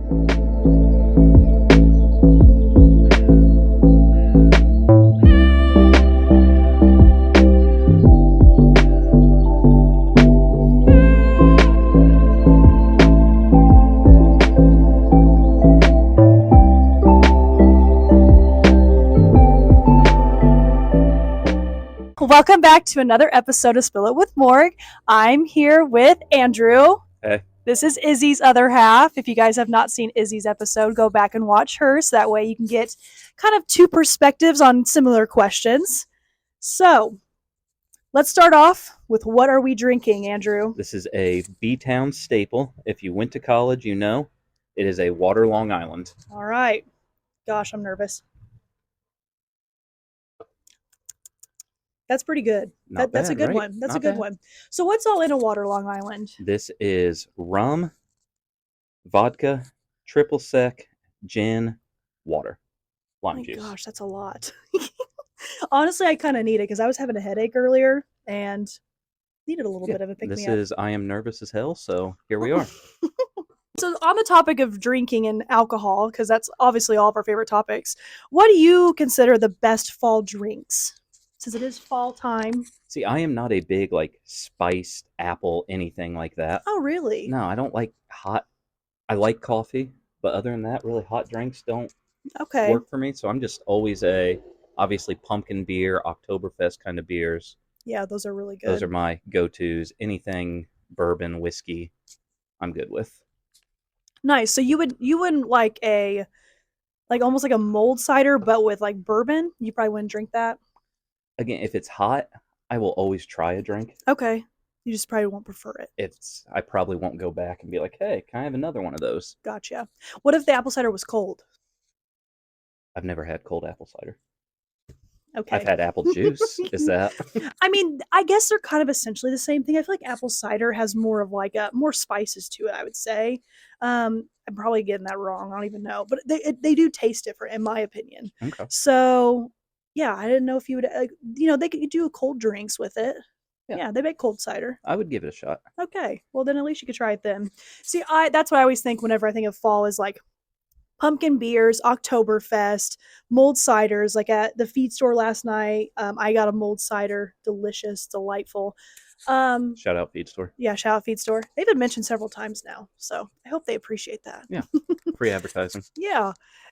Welcome back to another episode of Spill It with Morg. I'm here with Andrew. Hey. This is Izzy's other half. If you guys have not seen Izzy's episode, go back and watch her so that way you can get kind of two perspectives on similar questions. So, let's start off with what are we drinking, Andrew? This is a B-Town staple. If you went to college, you know it is a Water Long Island. All right. Gosh, I'm nervous. That's pretty good. That's a good one. That's a good one. So what's all in a Water Long Island? This is rum, vodka, triple sec, gin, water, lime juice. Gosh, that's a lot. Honestly, I kind of need it because I was having a headache earlier and needed a little bit of a pick-me-up. This is I am nervous as hell, so here we are. So on the topic of drinking and alcohol, because that's obviously all of our favorite topics, what do you consider the best fall drinks? Since it is fall time. See, I am not a big, spiced apple, anything like that. Oh, really? No, I don't like hot. I like coffee, but other than that, really hot drinks don't work for me. So I'm just always obviously, pumpkin beer, Oktoberfest kind of beers. Yeah, those are really good. Those are my go-tos. Anything bourbon, whiskey, I'm good with. Nice. So you wouldn't like almost like a mulled cider, but with like bourbon? You probably wouldn't drink that? Again, if it's hot, I will always try a drink. Okay. You just probably won't prefer it. I probably won't go back and be like, hey, can I have another one of those? Gotcha. What if the apple cider was cold? I've never had cold apple cider. Okay. I've had apple juice. Is that? I mean, I guess they're kind of essentially the same thing. I feel like apple cider has more of more spices to it, I would say. I'm probably getting that wrong. I don't even know. But they do taste different, in my opinion. Okay. So, yeah, I didn't know if you would, they could do cold drinks with it. Yeah, they make cold cider. I would give it a shot. Okay. Well, then at least you could try it then. See, that's what I always think whenever I think of fall is like pumpkin beers, Oktoberfest, mulled ciders. Like at the feed store last night, I got a mulled cider. Delicious, delightful. Shout out feed store. Yeah, shout out feed store. They've been mentioned several times now, so I hope they appreciate that. Yeah, free advertising. Yeah.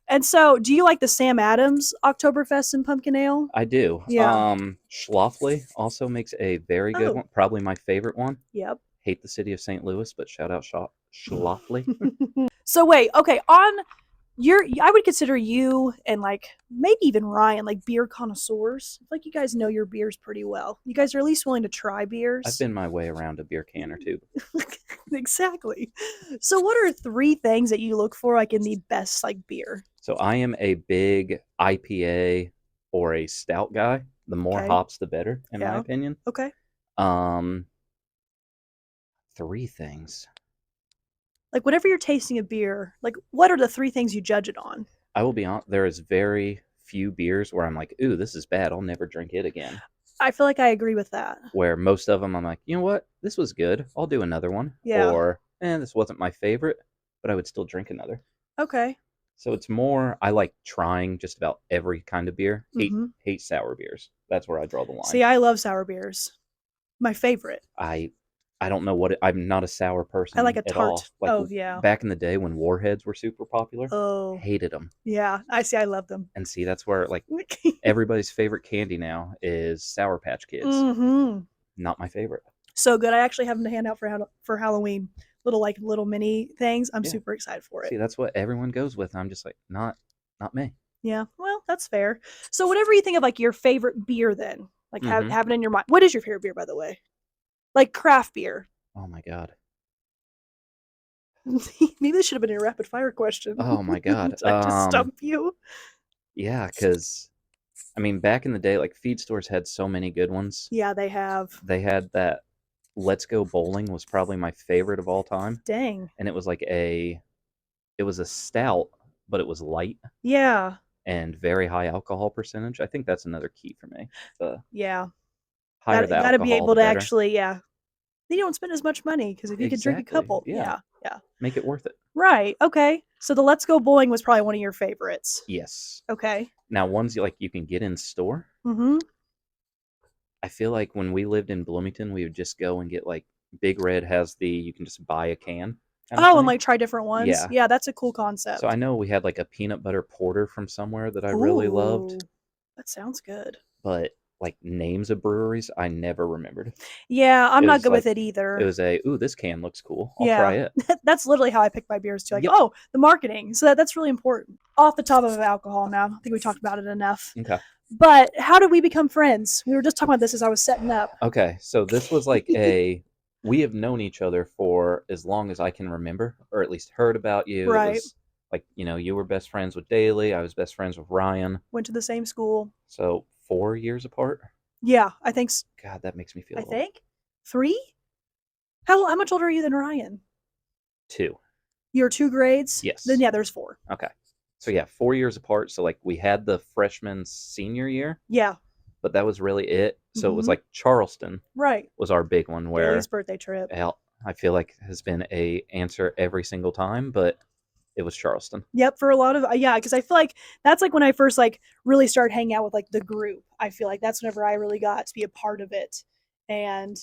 And so, do you like the Sam Adams Oktoberfest and pumpkin ale? I do. Yeah. Schlafly also makes a very good one. Probably my favorite one. Yep. Hate the city of St. Louis, but shout out Schlafly. So wait, okay, I would consider you and like maybe even Ryan like beer connoisseurs. Like you guys know your beers pretty well. You guys are at least willing to try beers. I've been my way around a beer can or two. Exactly. So what are 3 things that you look for like in the best like beer? So I am a big IPA or a stout guy. The more hops, the better, in my opinion. Okay. 3 things. Like whenever you're tasting a beer, like what are the 3 things you judge it on? I will be honest, there is very few beers where I'm like, ooh, this is bad. I'll never drink it again. I feel like I agree with that. Where most of them I'm like, you know what? This was good. I'll do another one. Yeah. Or, this wasn't my favorite, but I would still drink another. Okay. So it's more, I like trying just about every kind of beer. Hate sour beers. That's where I draw the line. See, I love sour beers. My favorite. I don't know I'm not a sour person. I like a tart. All. Yeah. Back in the day when Warheads were super popular. Oh. Hated them. Yeah. I love them. And see, that's where everybody's favorite candy now is Sour Patch Kids. Mm-hmm. Not my favorite. So good. I actually have them to hand out for Halloween. Little mini things. I'm super excited for it. See, that's what everyone goes with. I'm just like, not me. Yeah. Well, that's fair. So whatever you think of like your favorite beer then, like have it in your mind. What is your favorite beer, by the way? Like craft beer. Oh my God. Maybe this should have been a rapid fire question. Oh my God. I just stump you. Yeah, because I mean, back in the day, like feed stores had so many good ones. Yeah, they have. They had that Let's Go Bowling was probably my favorite of all time. Dang. And it was it was a stout, but it was light. Yeah. And very high alcohol percentage. I think that's another key for me. Yeah. Higher the alcohol, gotta be able to better. actually, yeah. You don't spend as much money because if you could drink a couple, yeah. Make it worth it. Right. Okay. So the Let's Go Bowling was probably one of your favorites. Yes. Okay. Now, ones you can get in store. Mm-hmm. I feel like when we lived in Bloomington, we would just go and get Big Red has you can just buy a can. Oh, and try different ones. Yeah. Yeah, that's a cool concept. So I know we had a peanut butter porter from somewhere that I really loved. That sounds good. But names of breweries, I never remembered. Yeah, I'm not good with it either. It was this can looks cool. I'll try it. That's literally how I pick my beers too. Oh, the marketing. So that's really important. Off the top of alcohol now. I think we talked about it enough. Okay. But how did we become friends? We were just talking about this as I was setting up. Okay, so this was we have known each other for as long as I can remember, or at least heard about you. Right. It was you were best friends with Daly. I was best friends with Ryan. Went to the same school. So 4 years apart? Yeah, I think so. God, that makes me feel old. 3? How much older are you than Ryan? 2. You're 2 grades? Yes. Then yeah, there's 4. Okay. So yeah, 4 years apart. So we had the freshman senior year. Yeah. But that was really it. So it was Charleston. Right. Was our big one where Daly's birthday trip. I feel has been a answer every single time, but it was Charleston. Yep, for a lot of because I feel like that's when I first really started hanging out with the group. I feel like that's whenever I really got to be a part of it. And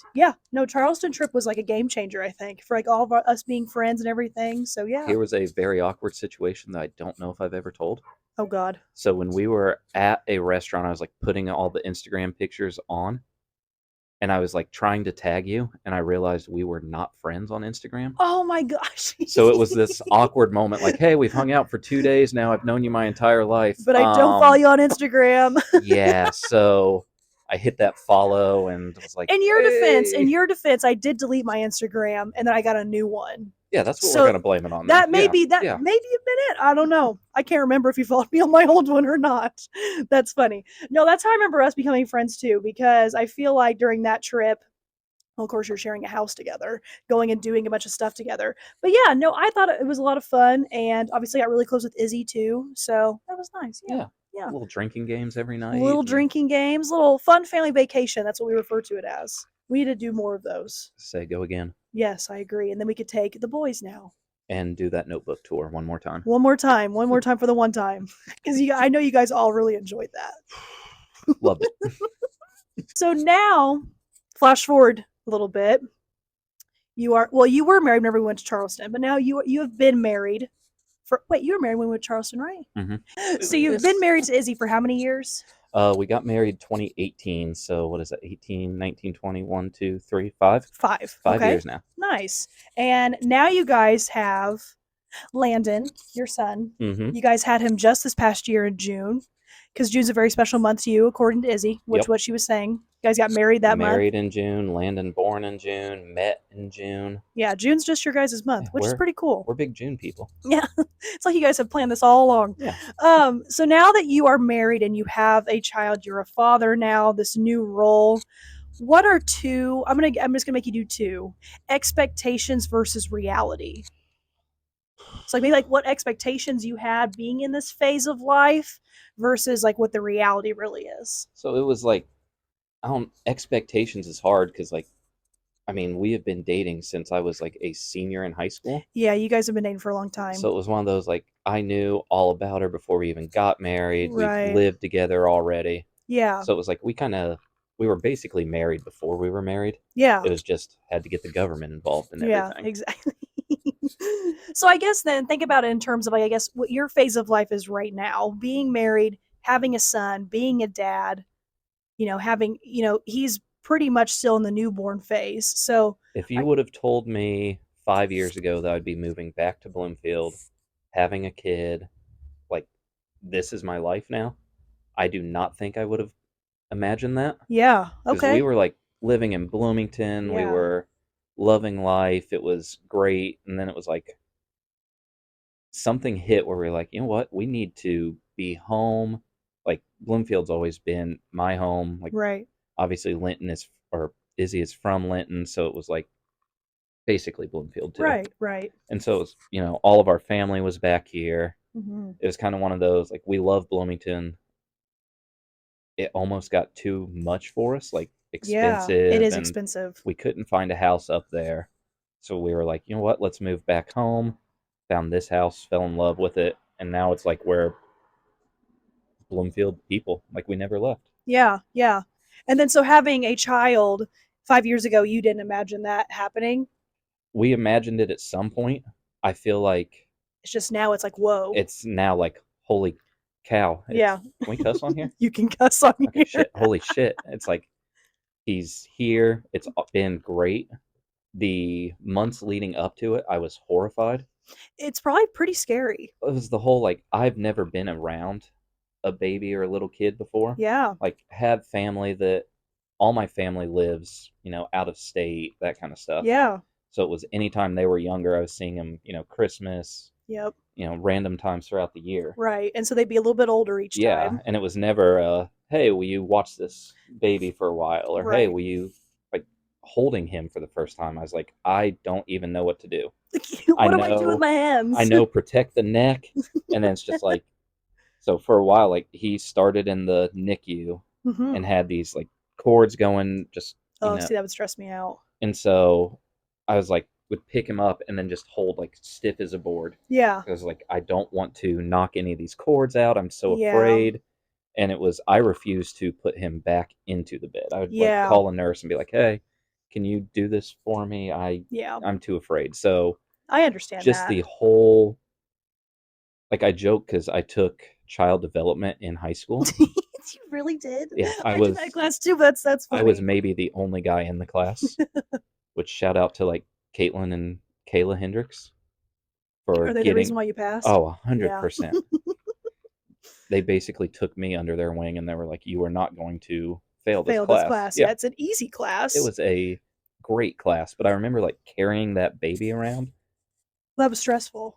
Charleston trip was a game changer, I think, for all of us being friends and everything. So yeah. Here was a very awkward situation that I don't know if I've ever told. Oh God. So when we were at a restaurant, I was putting all the Instagram pictures on, and I was trying to tag you, and I realized we were not friends on Instagram. Oh my gosh. So it was this awkward moment, hey, we've hung out for 2 days now. I've known you my entire life. But I don't follow you on Instagram. Yeah, so I hit that follow and was in your defense, I did delete my Instagram and then I got a new one. Yeah, that's what we're gonna blame it on. That may be that maybe have been it. I don't know. I can't remember if you followed me on my old one or not. That's funny. No, that's how I remember us becoming friends too, because I feel like during that trip, well, of course, you're sharing a house together, going and doing a bunch of stuff together. But yeah, no, I thought it was a lot of fun, and obviously got really close with Izzy too. So that was nice. Yeah. Little drinking games every night. Drinking games, little fun family vacation. That's what we refer to it as. We need to do more of those. Say go again. Yes, I agree. And then we could take the boys now. And do that Notebook tour one more time. One more time for the one time. Because I know you guys all really enjoyed that. Loved it. So now, flash forward a little bit. You were married whenever we went to Charleston, but now you have been married you were married when we went to Charleston, right? Mm-hmm. So you've been married to Izzy for how many years? We got married 2018, so what is that? 18, 19, 20, 1, 2, 3, 5? 5. 5 years now. Nice. And now you guys have Landon, your son. Mm-hmm. You guys had him just this past year in June, because June's a very special month to you, according to Izzy, which what she was saying. You guys got married that month. Married in June, Landon born in June, met in June. Yeah, June's just your guys' month, which is pretty cool. We're big June people. Yeah, it's like you guys have planned this all along. Yeah. So now that you are married and you have a child, you're a father now, this new role. What are 2? I'm just gonna make you do 2 expectations versus reality. So maybe what expectations you had being in this phase of life versus what the reality really is. So it was expectations is hard because we have been dating since I was a senior in high school. Yeah, you guys have been dating for a long time. So it was one of those I knew all about her before we even got married. Right. We lived together already. Yeah. So it was we were basically married before we were married. Yeah. It was just had to get the government involved in everything. Yeah, exactly. So I guess then think about it in terms of what your phase of life is right now, being married, having a son, being a dad, having, he's pretty much still in the newborn phase. So if you would have told me 5 years ago that I'd be moving back to Bloomfield, having a kid, this is my life now, I do not think I would have imagined that. Yeah. Okay. We were living in Bloomington. Yeah. We were loving life. It was great. And then it was something hit where we were you know what? We need to be home. Bloomfield's always been my home. Right. Obviously Izzy is from Linton, so it was basically Bloomfield too. Right. And so it was, all of our family was back here. Mm-hmm. It was kind of one of those, we love Bloomington. It almost got too much for us, expensive. Yeah, it is expensive. We couldn't find a house up there. So we were you know what, let's move back home. found this house, fell in love with it, and now it's like we're Bloomfield people, like we never left. Yeah, yeah. And then so having a child 5 years ago, you didn't imagine that happening. We imagined it at some point. I feel like It's just now it's like, whoa. it's now like holy cow. It's Yeah, can we cuss on here? you can cuss on Okay, here. shit. Holy shit. It's like he's here. It's been great. The months leading up to it, I was horrified. It's probably pretty scary. It was the whole like I've never been around a baby or a little kid before. Yeah, Like have family that all my family lives, out of state, that kind of stuff. yeah, So it was anytime they were younger, I was seeing them, Christmas, yep, random times throughout the year. right. And so they'd be a little bit older each Yeah, time. and it was never hey, will you watch this baby for a while? Or hey, Right. will you like holding him for the first time? I was like, I don't even know what to do. I What do I do with know my I hands? know protect the neck, and then it's just like so for a while, like he started in the NICU and Hmm. had these like cords going, just Oh, see, that would stress me out. and so I was like, would pick him up and then just hold like stiff as a board. Yeah, I was like, I don't want to knock any of these cords out. I'm so yeah, afraid. And it was, I refused to put him back into the bed. I would like yeah, call a nurse and be like, hey, can you do this for me? yeah. I'm too afraid. So I understand just that. the whole, like I joke because I took child development in high school. You really did? Yeah, I did that class too, but that's I was funny. maybe the only guy in the class, which shout out to like Caitlin and Kayla Hendricks for Are they the reason getting, why you passed? oh, Yeah. 100%. They basically took me under their wing and they were like, you are not going to fail this Failed this class. class. Yeah, Yeah, it's an easy it class. was a great class, but I remember like carrying that baby around. That was stressful.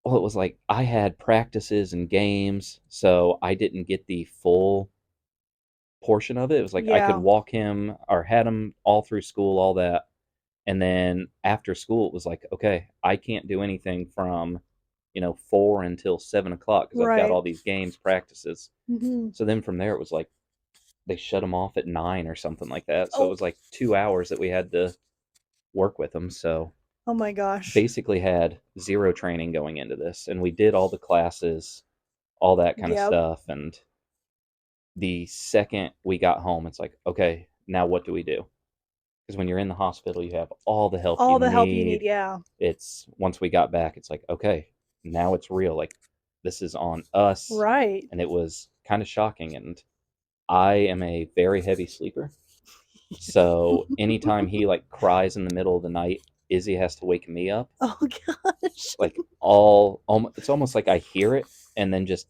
Well, it was like I had practices and games, so I didn't get the full portion of it. It was like I could Yeah. walk him or had him all through school, all that. And then after school, it was like, okay, I can't do anything from, 4 until 7 o'clock because I've got Right. all these games, practices. Hmm. So then from there, it was like they shut them off at 9 or something like that. So it Oh, was like 2 hours that we had to work with them. So oh my gosh. basically had zero training going into this. And we did all the classes, all that kind of Yep. stuff. And the second we got home, it's like, okay, now what do we do? Because when you're in the hospital, you have all the help you All the help you need. need. Yeah. It's once we got back, it's like, okay, now it's real. Like this is on us. Right. And it was kind of shocking. And I am a very heavy sleeper. So anytime he like cries in the middle of the night, Izzy has to wake me up. Oh gosh. Like it's almost like I hear it and then just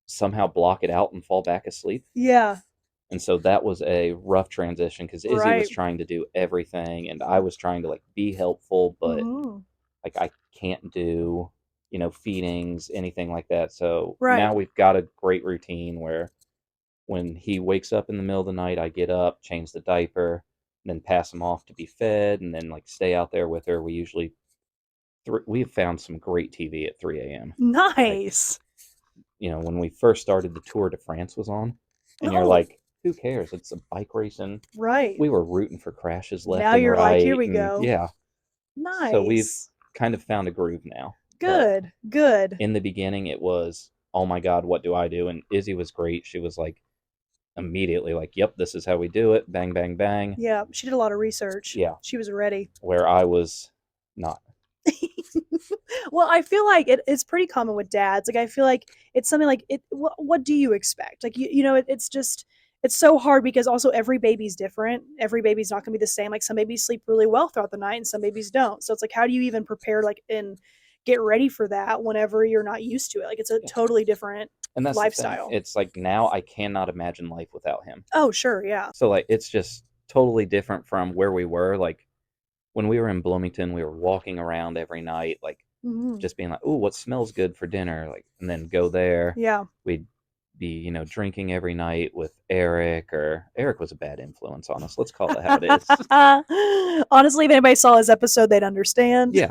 somehow block it out and fall back asleep. Yeah. And so that was a rough transition because Izzy was Right. trying to do everything and I was trying to like be helpful, but Hmm. like I can't do, feedings, anything like that. So Right. now we've got a great routine where when he wakes up in the middle of the night, I get up, change the diaper, and then pass him off to be fed, and then like stay out there with her. We usually we have found some great TV at 3 a.m. Like Nice. when we first started, the Tour de France was on, and you're Oh, like, who cares? It's a bike racing. right. We were rooting for crashes left Now and you're like, here right, we and go. yeah. So we've Nice. kind of found a groove now. But Good. Good. in the beginning, it was, oh my God, what do I do? And Izzy was great. She was like, immediately like, yep, this is how we do it. Bang, bang, bang. Yeah. She did a lot of research. Yeah. She was ready. Where I was not. Well, I feel like it's pretty common with dads. Like, I feel like it's something like it. What do you expect? Like, it's just it's so hard because also every baby's different. Every baby's not going to be the same. Like some babies sleep really well throughout the night, and some babies don't. So it's like, how do you even prepare like and get ready for that whenever you're not used to it? Like, it's a Yeah. totally different And that's the thing. lifestyle. It's like now I cannot imagine life without him. Oh, sure, yeah. So like it's just totally different from where we were. Like when we were in Bloomington, we were walking around every night, like Hmm. just being like, "Oh, what smells good for dinner?" Like, and then go there. Yeah. We'd be, drinking every night with Eric. Or Eric was a bad influence on us. Let's call it how it is. Honestly, if anybody saw his episode, they'd understand. Yeah.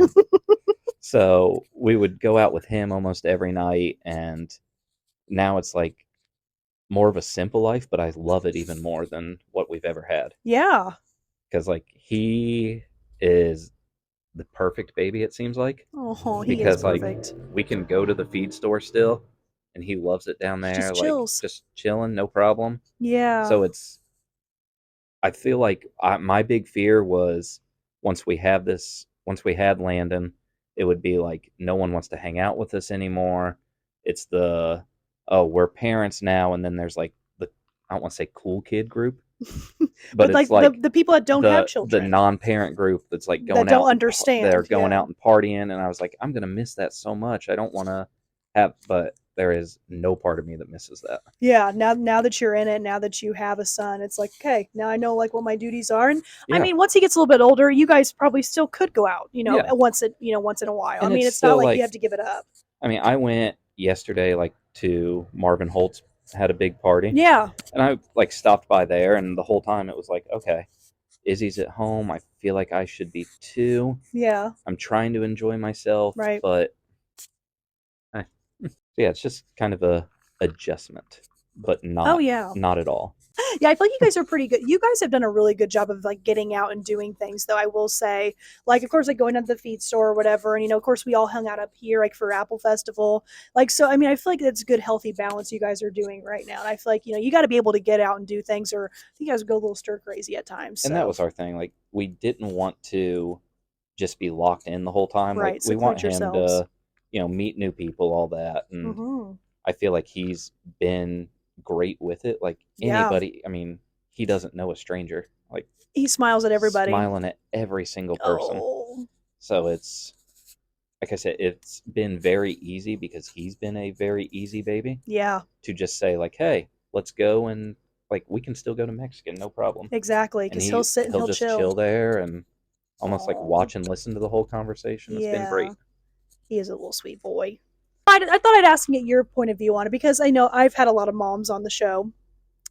So we would go out with him almost every night, and now it's like more of a simple life, but I love it even more than what we've ever had Yeah. because like he is the perfect baby, it seems like, Oh, he is because like perfect. we can go to the feed store still, and he loves it down He there, just like chills. just chilling, no problem. Yeah. So it's I feel like my big fear was once we had Landon, it would be like no one wants to hang out with us anymore. It's the oh, we're parents now, and then there's like the I don't want to say cool kid group, but But like it's like the people that don't have the children non-parent group that's like that going don't out and they're understand. going Yeah. out and partying, and I was like, I'm gonna miss that so much. I don't want to have, but there is no part of me that misses that. Yeah, now that you're in it, now that you have a son, it's like, okay, now I know like what my duties are. And I Yeah, mean, once he gets a little bit older, you guys probably still could go out, yeah, once in a while. I and mean, it's it's not still like you like have to give it up. I mean, I went yesterday like to Marvin Holt's had a big party, Yeah. and I like stopped by there, and the whole time it was like, okay, Izzy's at home. I feel like I should be too. Yeah. I'm trying to enjoy myself, Right. but eh. So yeah, it's just kind of a adjustment, but Oh not yeah. not at all. Yeah, I feel like you guys are pretty good. You guys have done a really good job of like getting out and doing things, though. I will say, like, of course, like going to the feed store or whatever, and of course, we all hung out up here, like for Apple Festival, like. So, I mean, I feel like it's a good, healthy balance you guys are doing right now, and I feel like you got to be able to get out and do things, or I think you guys go a little stir crazy at times. And that So, was our thing. Like we didn't want to just be locked in the whole time. Like right, we want seclude him yourselves. to, meet new people, all that, and Mm-hmm. I feel like he's been great with it. Like Yeah, anybody, I mean, he doesn't know a stranger. Like he smiles at everybody. smiling at every single person. Oh, So it's like I said, it's been very easy because he's been a very easy baby yeah, to just say like, "Hey, let's go," and like we can still go to Mexican, no problem. exactly. And Because he'll sit and he'll he'll just chill. chill there and almost like Oh, watch and listen to the whole conversation. It's been yeah. great. He is a little sweet boy. I thought I'd ask you get your point of view on it because I know I've had a lot of moms on the show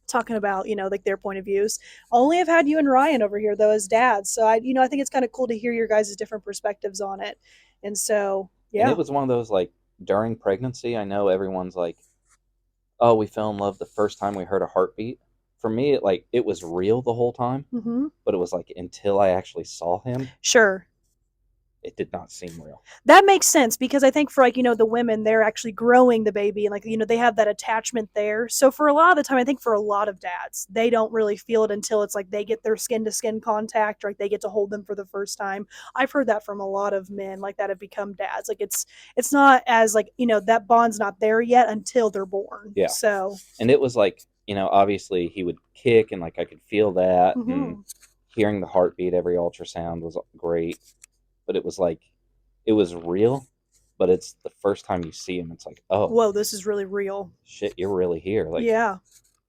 talking about like their point of views. Only have had you and Ryan over here though as dads, so I think it's kind of cool to hear your guys' different perspectives on it. And so And yeah. it was one of those like during pregnancy, I know everyone's like, "Oh, we fell in love the first time we heard a heartbeat." For me, it was real the whole time, Mm-hmm. but it was like until I actually saw him, Sure. it did not seem real. That makes sense because I think for like the women, they're actually growing the baby and like they have that attachment there. So for a lot of the time, I think for a lot of dads, they don't really feel it until it's like they get their skin to skin contact or like they get to hold them for the first time. I've heard that from a lot of men like that have become dads. Like it's not as like that bond's not there yet until they're born. Yeah. So And it was like, obviously he would kick and like I could feel that, and mhm. hearing the heartbeat every ultrasound was great, but it was like it was real, but it's the first time you see him, it's like, "Oh, Whoa, this is really real. shit, you're really here." Like Yeah.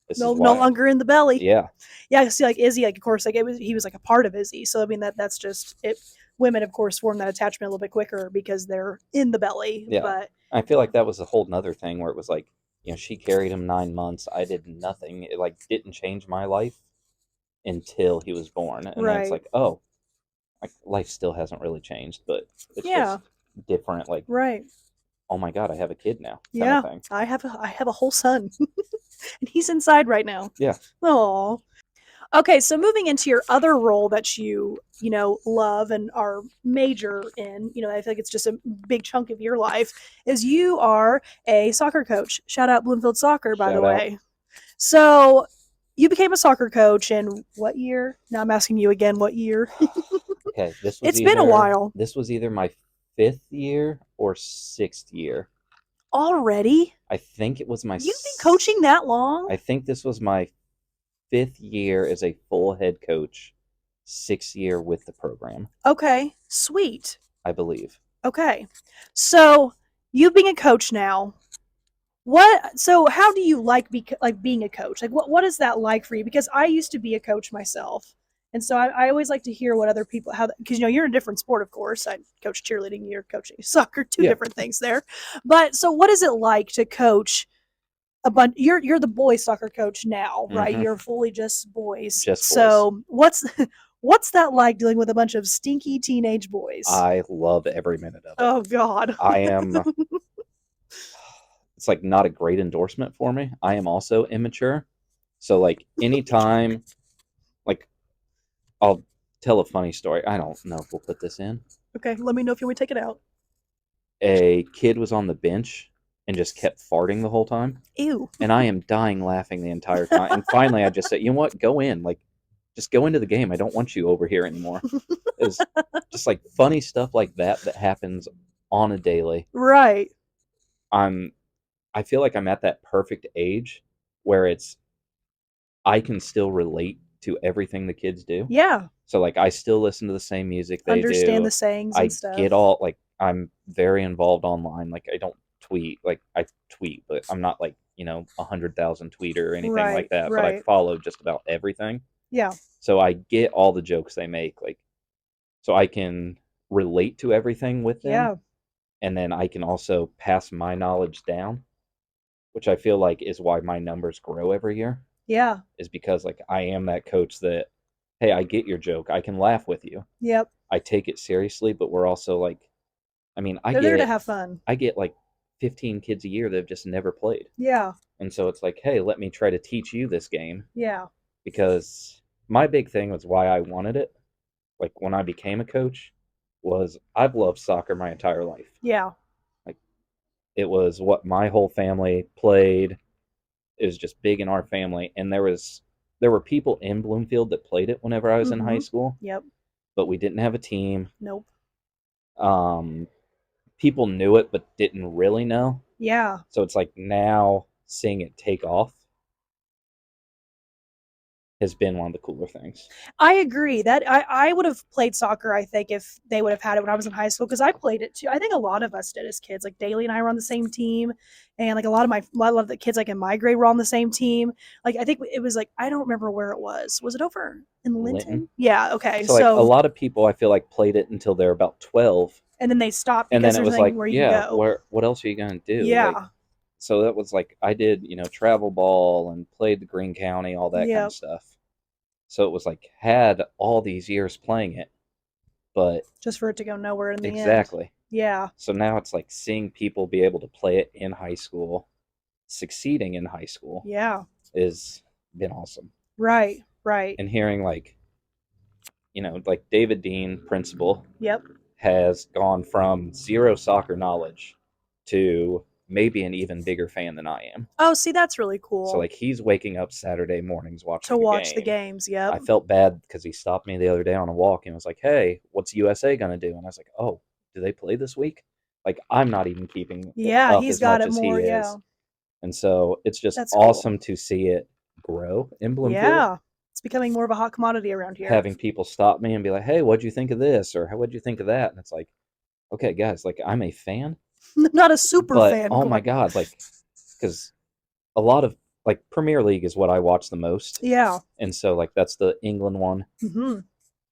this is No wild. longer in the belly. Yeah. Yeah, see, like Izzy, like of course, like he was like a part of Izzy. So I mean that's just it. Women, of course, form that attachment a little bit quicker because they're in the belly. Yeah. But I feel like that was a whole nother thing where it was like, she carried him 9 months. I did nothing. It like didn't change my life until he was born. And then it's right, like, oh, like life still hasn't really changed, but it's yeah, just different. Like, right, oh my God, I have a kid now kind of yeah. thing. I have a whole son, and he's inside right now. Yeah. Oh, okay. So moving into your other role that you love and are major in, I think it's just a big chunk of your life is you are a soccer coach. Shout out Bloomfield Soccer, by the Shout out. way. So you became a soccer coach in what year? Now I'm asking you again, what year? Okay, It's been a while this was either my 5th year or 6th year. already. I think it was my You've been coaching that long? I think this was my 5th year as a full head coach, 6th year with the program, Okay, sweet. I believe. Okay, so you being a coach now, what? So how do you like being a coach? Like what is that like for you? Because I used to be a coach myself, and so I always like to hear what other people how because you're in a different sport, of course. I coach cheerleading, you're coaching soccer, two Yeah. different things there. But so what is it like to coach a bunch? You're the boys soccer coach now, right? Mhm. You're fully just boys. Just boys. So what's that like dealing with a bunch of stinky teenage boys? I love every minute of it. Oh God. I am it's like not a great endorsement for me. I am also immature. So like anytime like I'll tell a funny story. I don't know if we'll put this in. Okay, let me know if you want me to take it out. A kid was on the bench and just kept farting the whole time. Ew. And I am dying laughing the entire time. And finally, I just said, you know what? Go in. Like, just go into the game. I don't want you over here anymore. It's just like funny stuff like that that happens on a daily. Right. I feel like I'm at that perfect age where I can still relate to everything the kids do. Yeah. So like I still listen to the same music they Understand do. the sayings and I stuff. get all like I'm very involved online. Like I don't tweet. Like I tweet, but I'm not like 100,000 tweeter or anything like Right. that. But I Right. follow just about everything. Yeah. So I get all the jokes they make. Like so I can relate to everything with them, Yeah. and then I can also pass my knowledge down, which I feel like is why my numbers grow every year. Yeah. Is because like I am that coach that, hey, I get your joke. I can laugh with you. Yep. I take it seriously, but we're also like, I mean, They're there to have fun. I get like 15 kids a year that have just never played. Yeah. And so it's like, hey, let me try to teach you this game, Yeah. because my big thing was why I wanted it. Like when I became a coach was I've loved soccer my entire life. Yeah. Like it was what my whole family played. It was just big in our family, and there were people in Bloomfield that played it whenever I was in high school, Yep. but we didn't have a team. Nope. Um, People knew it but didn't really know. Yeah. So it's like now seeing it take off has been one of the cooler things. I agree that I would have played soccer, I think, if they would have had it when I was in high school, because I played it too. I think a lot of us did as kids. Like Daly and I were on the same team, and like a lot of the kids like in my grade were on the same team. Like I think it was like, I don't remember where it was. Was it over in Linton? Linton. Yeah. Okay. So like a lot of people I feel like played it until they're about 12, and then they stopped and because then it there's was nothing like, where you yeah, can go. what else are you gonna do? Yeah. Like, so that was like I did, travel ball and played the Greene County, all that kind Yep. of stuff. So it was like had all these years playing it, but Just for it to go nowhere in the end. exactly. Yeah. So now it's like seeing people be able to play it in high school, succeeding in high school, Yeah. is been awesome. Right. Right. And hearing like, like David Dean, principal, Yep. has gone from zero soccer knowledge to maybe an even bigger fan than I am. Oh, see, that's really cool. So like he's waking up Saturday mornings watching to watch the games. Yep. I felt bad because he stopped me the other day on a walk and was like, "Hey, what's USA gonna do?" And I was like, "Oh, do they play this week?" Like I'm not even keeping Yeah, up he's as got much it as more. he Yeah. is, and so it's just That's awesome cool. to see it grow in Bloomfield. Yeah. It's becoming more of a hot commodity around here. Having people stop me and be like, "Hey, what'd you think of this?" or "What'd you think of that?" And it's like, okay, guys, like I'm a fan, Not a super but fan. oh my god, like because a lot of like Premier League is what I watch the most. Yeah. And so like that's the England one. Mm-hmm.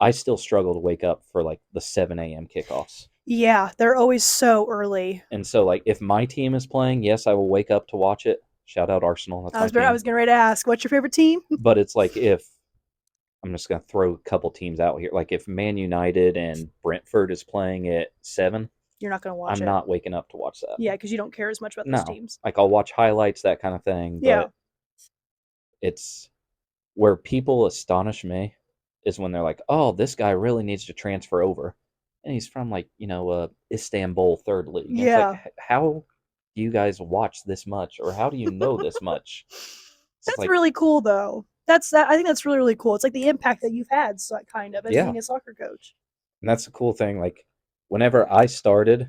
I still struggle to wake up for like the 7 a.m. kickoffs. Yeah, they're always so early. And so like if my team is playing, yes, I will wake up to watch it. Shout out Arsenal. That's I my was team. I was getting ready to ask, what's your favorite team? But it's like if I'm just gonna throw a couple teams out here. Like if Man United and Brentford is playing at 7, You're not going to watch I'm it. not waking up to watch that. Yeah, because you don't care as much about those No. teams. Like I'll watch highlights, that kind of thing. Yeah. But it's where people astonish me is when they're like, "Oh, this guy really needs to transfer over," and he's from like Istanbul third league. And Yeah. it's like, how do you guys watch this much, or how do you know this much? That's like, really cool, though. I think that's really, really cool. It's like the impact that you've had, so kind of, as Yeah. being a soccer coach. And that's the cool thing. Like, whenever I started,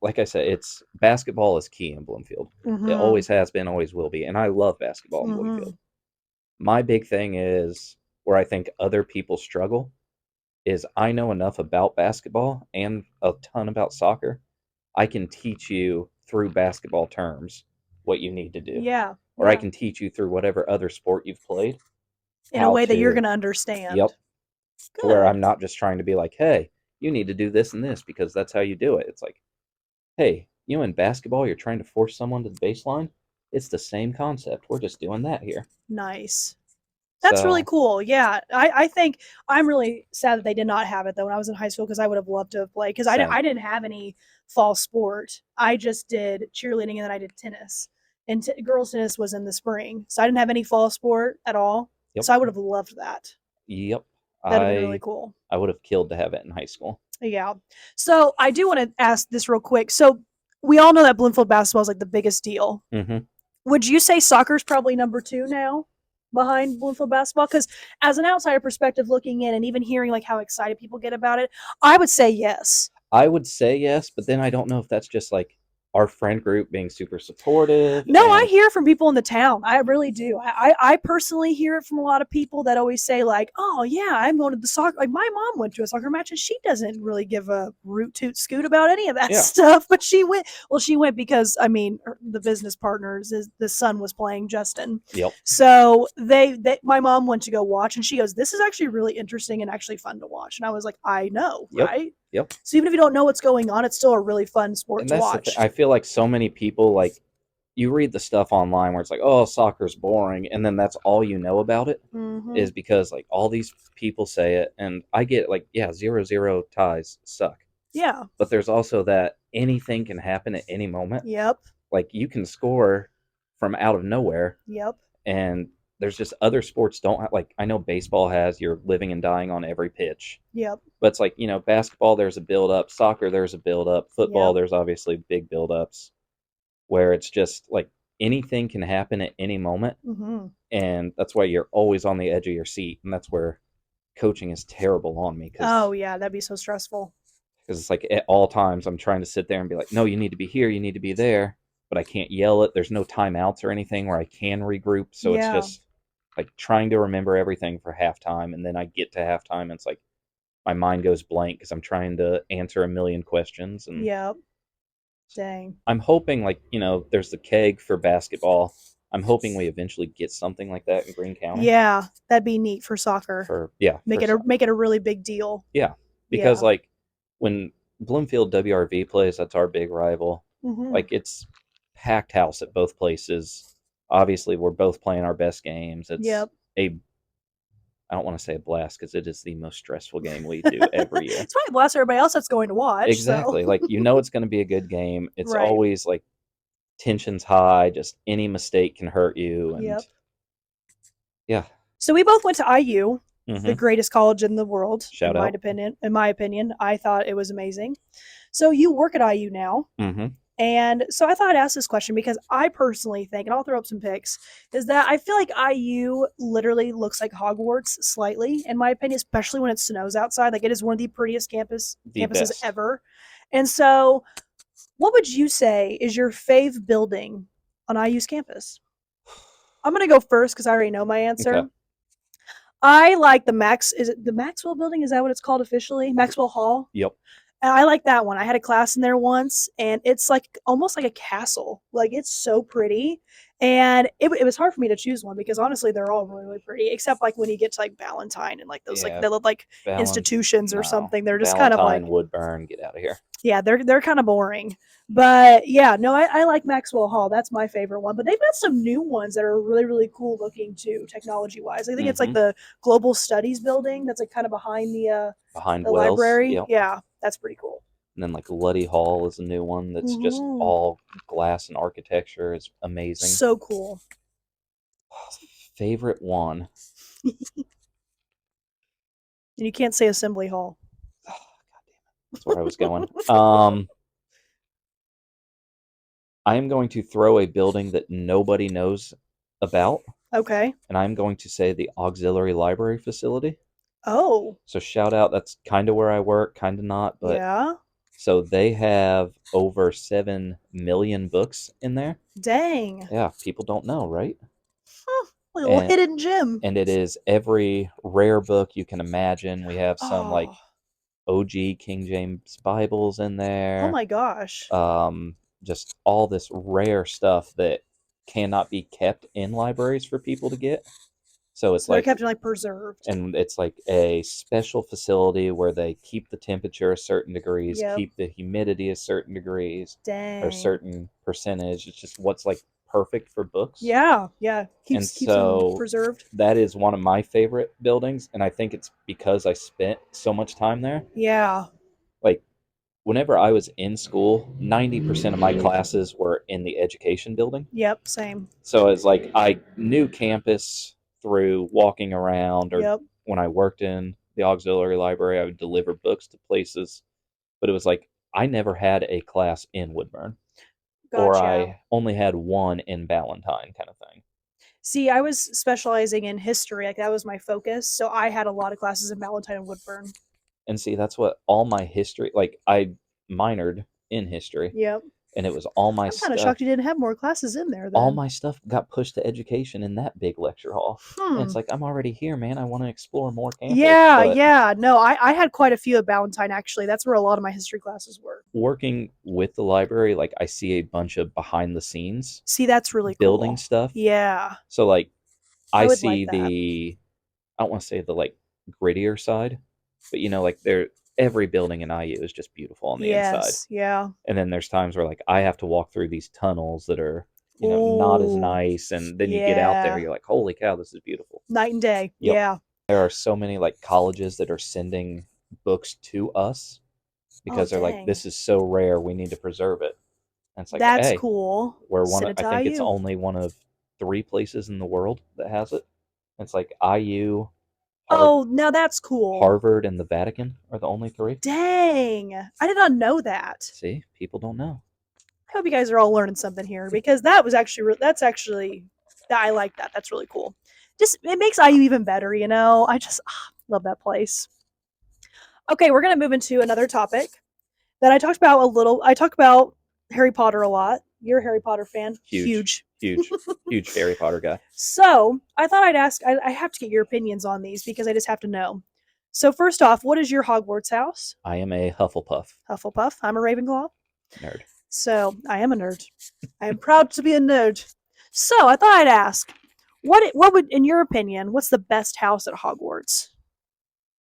like I said, it's basketball is key in Bloomfield. Mm-hmm. It always has been, always will be, and I love basketball in Bloomfield. My big thing is where I think other people struggle is I know enough about basketball and a ton about soccer. I can teach you through basketball terms what you need to do. Yeah. Or I can teach you through whatever other sport you've played. In a way that you're going to understand. Yep. Good. Where I'm not just trying to be like, hey, you need to do this and this because that's how you do it. It's like, hey, in basketball, you're trying to force someone to the baseline. It's the same concept. We're just doing that here. Nice. That's really cool. Yeah. I think I'm really sad that they did not have it, though, when I was in high school, because I would have loved to have played. Because I didn't have any fall sport. I just did cheerleading, and then I did tennis. And girls' tennis was in the spring. So I didn't have any fall sport at all. Yep. So I would have loved that. Yep. That would have been really cool. I would have killed to have it in high school. Yeah. So I do want to ask this real quick. So we all know that Bloomfield basketball is like the biggest deal. Hmm. Would you say soccer's probably number two now behind Bloomfield basketball? Because as an outsider perspective looking in and even hearing like how excited people get about it, I would say yes. I would say yes, but then I don't know if that's just like our friend group being super supportive. No, I And hear from people in the town. I really do. I personally hear it from a lot of people that always say like, "Oh yeah, I'm going to the soccer." Like my mom went to a soccer match and she doesn't really give a root toot scoot about any of that yeah, stuff. But she went. Well, she went because I mean the business partners is the son was playing Justin, yep, so my mom went to go watch and she goes, "This is actually really interesting and actually fun to watch." And I was like, "I know, yep, right?" yep. So even if you don't know what's going on, it's still a really fun sport And to that's the thing. watch. I feel like so many people like you read the stuff online where it's like, oh, soccer's boring, and then that's all you know about it Mm-hmm. is because like all these people say it, and I get like, yeah, 0-0 ties suck, Yeah. but there's also that anything can happen at any moment. Yep. Like you can score from out of nowhere, Yep. and there's just other sports don't have, like I know baseball has you're living and dying on every pitch, Yep. but it's like basketball there's a build up, soccer there's a build up, football Yep. there's obviously big build ups where it's just like anything can happen at any moment, Mm-hmm. and that's why you're always on the edge of your seat, and that's where coaching is terrible on me Oh because yeah, that'd be so stressful. it's like at all times I'm trying to sit there and be like, no, you need to be here, you need to be there, but I can't yell it. There's no timeouts or anything where I can regroup, so it's Yeah. just like trying to remember everything for halftime, and then I get to halftime and it's like my mind goes blank because I'm trying to answer a million questions. And Yep. Dang. I'm hoping, like, there's the keg for basketball. I'm hoping we eventually get something like that in Greene County Yeah, that'd be neat for soccer. for, yeah, Make for it a soccer. make it a really big deal. Yeah, because Yeah. like when Bloomfield WRV plays, that's our big rival. Mm-hmm. Like it's packed house at both places. Obviously, we're both playing our best games. It's Yep. a I don't want to say a blast because it is the most stressful game we do every year. It's probably bless everybody else that's going to watch. So Exactly. Like it's going to be a good game. It's right. always like tensions high, just any mistake can hurt you, and Yep. yeah. So we both went to IU, the Mhm. greatest college in the world, in Shout my out. opinion. In my opinion, I thought it was amazing. So you work at IU now. Mhm. And so I thought I'd ask this question because I personally think, and I'll throw up some picks, is that I feel like IU literally looks like Hogwarts slightly, in my opinion, especially when it snows outside. Like it is one of the prettiest The campuses best. ever. And so, what would you say is your fave building on IU's campus? I'm gonna go first because I already know my Okay. answer. I like the Max. Is it the Maxwell Building? Is that what it's called officially? Maxwell Hall. Yep. I like that one. I had a class in there once, and it's like almost like a castle. Like it's so pretty, and it was hard for me to choose one because honestly, they're all really, really pretty. Except like when you get to like Ballantyne and like those like Yeah. they look like Valen institutions or No. something. They're just kind of Valentine, like Woodburn, get out of here. yeah, they're kind of boring. But yeah, no, I like Maxwell Hall. That's my favorite one. But they've got some new ones that are really, really cool looking too, technology wise. I think it's like Mhm. the Global Studies building that's like kind of behind Behind the Wells. library. Yep. Yeah, that's pretty cool. And then like Luddy Hall is a new one that's just Mm-hmm. all glass and architecture. It's amazing. So cool. Favorite one. And you can't say Assembly Hall. Oh, God damn it. That's where I was going. I am going to throw a building that nobody knows about, Okay. and I'm going to say the auxiliary library facility. Oh, So shout out, that's kind of where I work, kind of not, but yeah. so they have over 7 million books in there. Dang. Yeah, people don't know, right? Huh. Little And hidden gem. and it is every rare book you can imagine. We have some Oh. like OG King James Bibles in Oh there. my gosh. Just all this rare stuff that cannot be kept in libraries for people to get. So it's So they're like, kept like preserved. and it's like a special facility where they keep the temperature a certain degrees, Yep. keep the humidity a certain degrees or a Dang. certain percentage. It's just what's like perfect for books. Yeah. Yeah. And Keeps them so preserved. that is one of my favorite buildings, and I think it's because I spent so much time there. Yeah. Like whenever I was in school, 90% of my classes were in the education building. Yep. Same. So it's like I knew campus through walking around, or Yep. when I worked in the auxiliary library, I would deliver books to places. but it was like I never had a class in Woodburn, or Gotcha. I only had one in Ballantyne, kind of thing. See, I was specializing in history, like that was my focus. So I had a lot of classes in Valentine and Woodburn. And see, that's what all my history, like I minored in history, Yep. and it was all my I'm kind of stuff. shocked you didn't have more classes in there All then. my stuff got pushed to education in that big lecture hall. And Hmm. it's like, I'm already here, man. I want to explore more campus. Yeah, but yeah. No, I had quite a few at Valentine actually. That's where a lot of my history classes were. working with the library, like I see a bunch of behind the scenes See, that's really building cool. stuff. Yeah. So like I I would see like that. I don't want to say the like grittier side, but like every building in IU is just beautiful on the inside. Yes, yeah. And then there's times where like I have to walk through these tunnels that are, not as Ooh, nice, and then you get out there, yeah. you're like, holy cow, this is beautiful. Night and day. Yep. Yeah. There are so many like colleges that are sending books to us because they're like, dang. this is so rare, we need to preserve it. And it's like, That's hey, cool. we're Send it I to think it's IU. only one of 3 places in the world that has it. It's like IU, Oh, now that's cool. Harvard, and the Vatican are the only 3. Dang. I did not know that. See, people don't know. I hope you guys are all learning something here because that was actually I like that. That's really cool. Just it makes IU even better, you know. I just love that place. Okay, we're gonna move into another topic that I talked about a little. I talk about Harry Potter a lot. You're a Harry Potter fan. Huge Harry Potter guy. So I thought I'd ask. I have to get your opinions on these because I just have to know. So first off, what is your Hogwarts house? I am a Hufflepuff Hufflepuff. I'm a Ravenclaw. nerd. So I am a nerd. I am proud to be a nerd. So I thought I'd ask, what would, in your opinion, what's the best house at Hogwarts?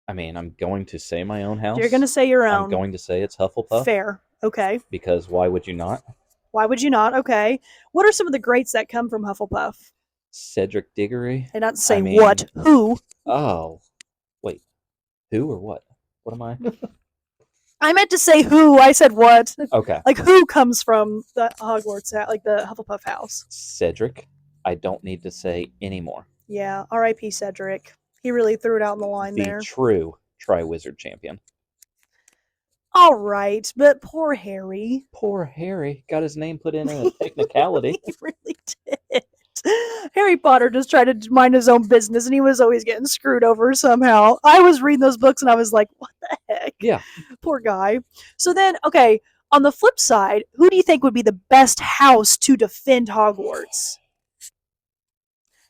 I mean, I'm going to say my own house. You're gonna say your I'm own. going to say it's Hufflepuff. Fair. Okay. Because why would you not? Why would you not? Okay. What are some of the greats that come from Hufflepuff? Cedric Diggory. And not say what. Who? Oh. Wait. Who or what? What am I? I meant to say who. I said what. Okay. Like who comes from the Hogwarts, like the Hufflepuff house? Cedric. I don't need to say anymore. Yeah. R.I.P. Cedric. He really threw it out in the line there. The true Triwizard champion. All right, but poor Harry. Poor Harry got his name put in a technicality. He really did. Harry Potter just tried to mind his own business, and he was always getting screwed over somehow. I was reading those books, and I was like, what the heck? Yeah. Poor guy. So then, okay, on the flip side, who do you think would be the best house to defend Hogwarts?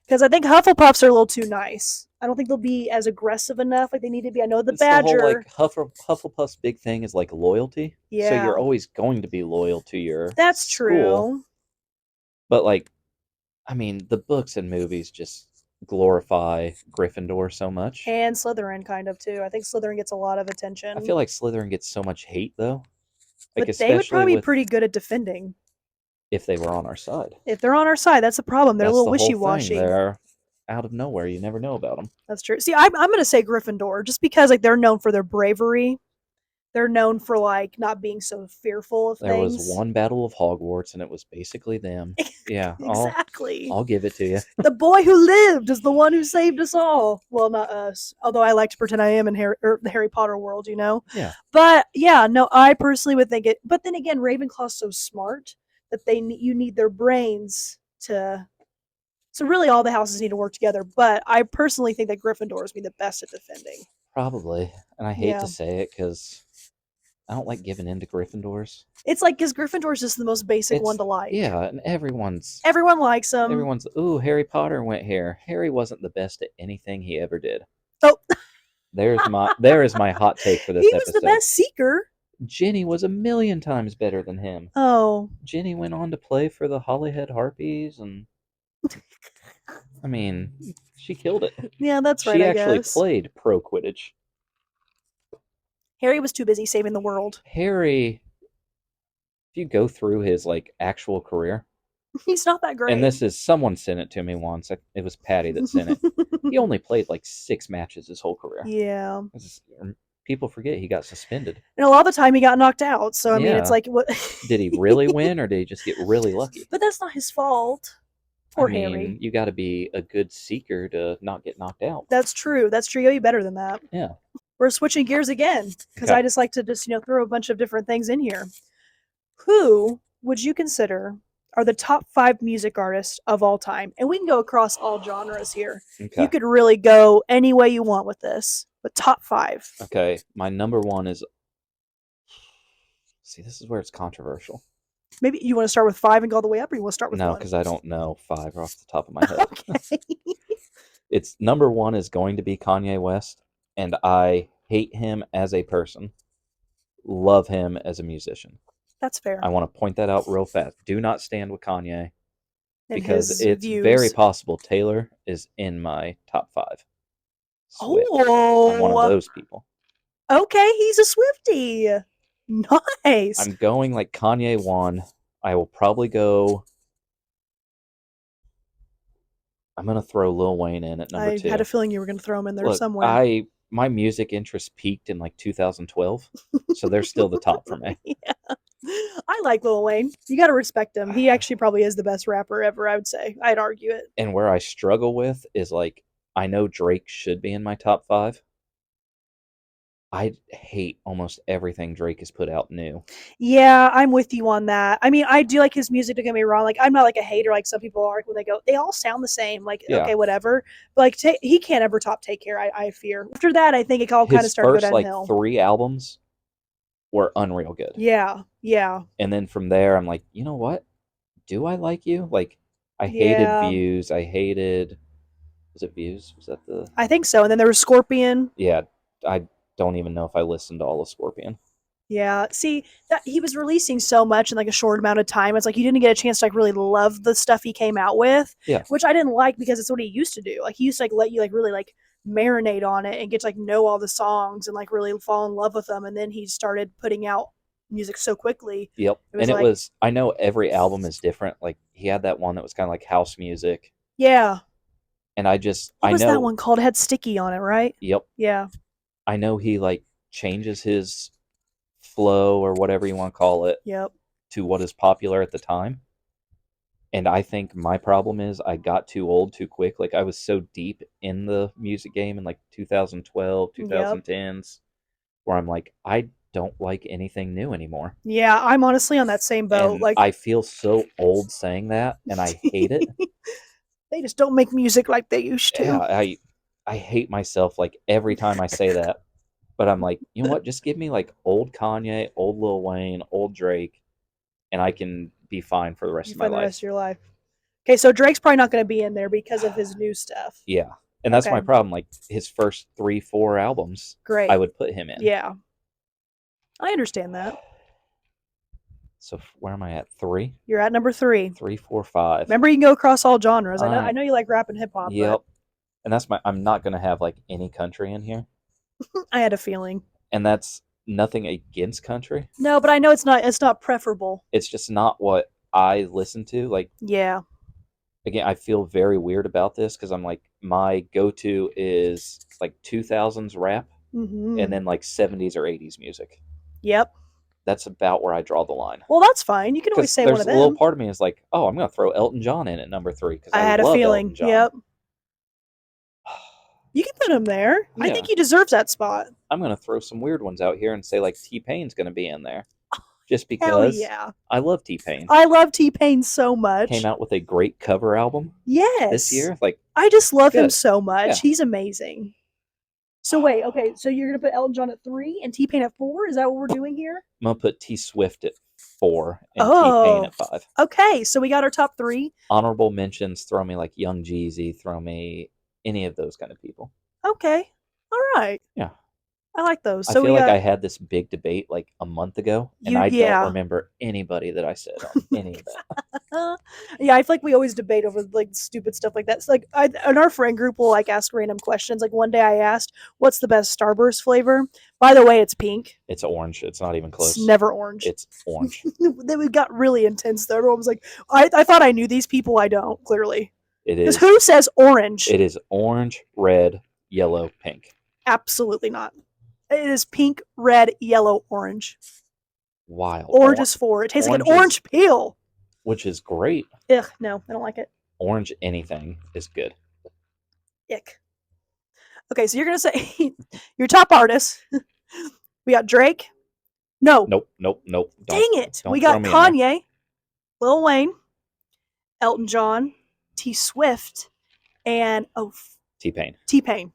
Because I think Hufflepuffs are a little too nice. I don't think they'll be as aggressive enough like they need to be. I know the Badger. The whole, like, Hufflepuff's big thing is like loyalty. Yeah. So you're always going to be loyal to your That's school. true. But like, I mean, the books and movies just glorify Gryffindor so much. And Slytherin kind of too. I think Slytherin gets a lot of attention. I feel like Slytherin gets so much hate though. Like, but they would probably be pretty good at defending. If they were on our side. If they're on our side, that's the problem. They're a little wishy-washy. They're out of nowhere. You never know about them. That's true. See, I'm going to say Gryffindor just because like they're known for their bravery. They're known for like not being so fearful of things. There was one battle of Hogwarts, and it was basically them. Yeah, exactly. I'll give it to you. The boy who lived is the one who saved us all. Well, not us. Although I like to pretend I am in the Harry Potter world, you know. Yeah. But yeah, no, I personally would think it. But then again, Ravenclaw's so smart that you need their brains to. So really, all the houses need to work together. But I personally think that Gryffindor is be the best at defending. Probably, and I hate to say it because I don't like giving in to Gryffindors. It's like because Gryffindor is just the most basic one to like. Yeah, and everyone likes him. Everyone's ooh, Harry Potter went here. Harry wasn't the best at anything he ever did. Oh, there is my hot take for this episode. He was the best seeker. Ginny was a million times better than him. Oh, Ginny went on to play for the Holyhead Harpies, and I mean, she killed it. Yeah, that's right. She actually played pro Quidditch. Harry was too busy saving the world. Harry, if you go through his like actual career, he's not that great. And this is someone sent it to me once. It was Patty that sent it. He only played like 6 matches his whole career. Yeah. People forget he got suspended. And a lot of the time he got knocked out. So I mean, it's like what? Did he really win, or did he just get really lucky? But that's not his fault. Poor Harry. You got to be a good seeker to not get knocked out. That's true. That's true. You'll be better than that. Yeah. we're switching gears again because Okay. I just like to just throw a bunch of different things in here. Who would you consider are the top 5 music artists of all time? And we can go across all genres here. You Okay. could really go any way you want with this, but top 5. Okay. My number one is. See, this is where it's controversial. Maybe you want to start with 5 and go all the way up, or you want to start with No, 1? because I don't know 5 off the top of my head. Okay. It's number one is going to be Kanye West, and I hate him as a person. Love him as a musician. That's fair. I want to point that out real fast. Do not stand with Kanye And because his it's views. very possible Taylor is in my top 5. Swift. I'm one of Oh, those people. okay. He's a Swiftie. Nice. I'm going like Kanye 1. I will probably go. I'm gonna throw Lil Wayne in at number 2. I had a feeling you were going to throw him in there Look, somewhere. my music interest peaked in like 2012, so they're still the top for me. Yeah. I like Lil Wayne. You got to respect him. He actually probably is the best rapper ever, I would say. I'd argue it. And where I struggle with is like I know Drake should be in my top 5. I hate almost everything Drake has put out new. Yeah, I'm with you on that. I mean, I do like his music, don't get me wrong. Like, I'm not like a hater like some people are when they all sound the same. Like, Yeah. okay, whatever. But like, he can't ever top Take Care, I fear. After that, I think it all kind of His started to first go like downhill. 3 albums were unreal good. Yeah, yeah. And then from there, I'm like, you know what? Do I like you? Like, I hated Yeah. Views. I hated. Was it Views? Was that the? I think so. And then there was Scorpion. Yeah, I don't even know if I listened to all of Scorpion. Yeah. See, that he was releasing so much in like a short amount of time. It's like you didn't get a chance to like really love the stuff he came out with. Yeah. Which I didn't like because it's what he used to do. Like he used to like let you like really like marinate on it and get to like know all the songs and like really fall in love with them. And then he started putting out music so quickly. Yep. It was And like- it was. I know every album is different. Like he had that one that was kind of like house music, Yeah. and I just What I was know. that one called? It had Sticky on it, right? Yep. Yeah. I know he like changes his flow or whatever you want to call it Yep. to what is popular at the time. And I think my problem is I got too old too quick. Like I was so deep in the music game in like 2012, 2010s, where I'm like, I don't like anything new anymore. Yeah, I'm honestly on that same boat. And Like I feel so old saying that, and I hate it. they just don't make music like they used to. Yeah, I hate myself like every time I say that. But I'm like, you know what? Just give me like old Kanye, old Lil Wayne, old Drake, and I can be fine for the rest You of my find the life. rest of your life. Okay, so Drake's probably not going to be in there because of his new stuff. Yeah. And that's my Okay. problem. Like his first 3-4 albums, Great. I would put him in. Yeah. I understand that. So where am I at? 3? You're at number 3. 3, 4, 5. Remember, you can go across all genres. I I know you like rap and hip hop. Yep. And that's I'm not gonna have like any country in here. But I had a feeling. And that's nothing against country. No, but I know it's not preferable. It's just not what I listen to. Like Yeah. again, I feel very weird about this because I'm like my go-to is like 2000s rap Mm-hmm. and then like 70s or 80s music. Yep. That's about where I draw the line. Well, that's fine. You can always 'Cause say there's one of a little them. part of me is like, oh, I'm gonna throw Elton John in at number 3 because I had a love feeling. Elton John. Yep. You can put him there. I Yeah. think he deserves that spot. I'm gonna throw some weird ones out here and say like T-Pain's gonna be in there, just Hell because yeah. I love T-Pain. I love T-Pain so much. Came out with a great cover album Yes. this year. Like I just love him Good. so much. Yeah. He's amazing. So wait, okay, so you're gonna put Elton John at 3 and T-Pain at 4? Is that what we're doing here? I'm gonna put T Swift at 4 and Oh. T-Pain at 5. Okay, so we got our top 3. Honorable mentions, throw me like Young Jeezy, throw me any of those kind of people. Okay. All right. Yeah. I like those. I So feel we like got I had this big debate like a month ago, and You- I yeah. don't remember anybody that I said on any of that. yeah, I feel like we always debate over like stupid stuff like that. So like in our friend group we'll like ask random questions. Like one day I asked, "What's the best Starburst flavor?" By the way, it's pink. It's orange. It's not even close. It's never orange. It's orange. Then we got really intense though. Everyone was like, I thought I knew these people. I don't, clearly. It Because is. who says orange? It is orange, red, yellow, pink. Absolutely not. It is pink, red, yellow, orange. Wild. Orange is 4. It tastes like an orange orange peel. which is great. Ugh, no, I don't like it. Orange anything is good. Ick. Okay, so you're gonna say your top artists. We got Drake. No, Nope, nope, nope. dang it. We Don't throw got me in there. Kanye, Lil Wayne, Elton John, T Swift, and T-Pain. T Pain.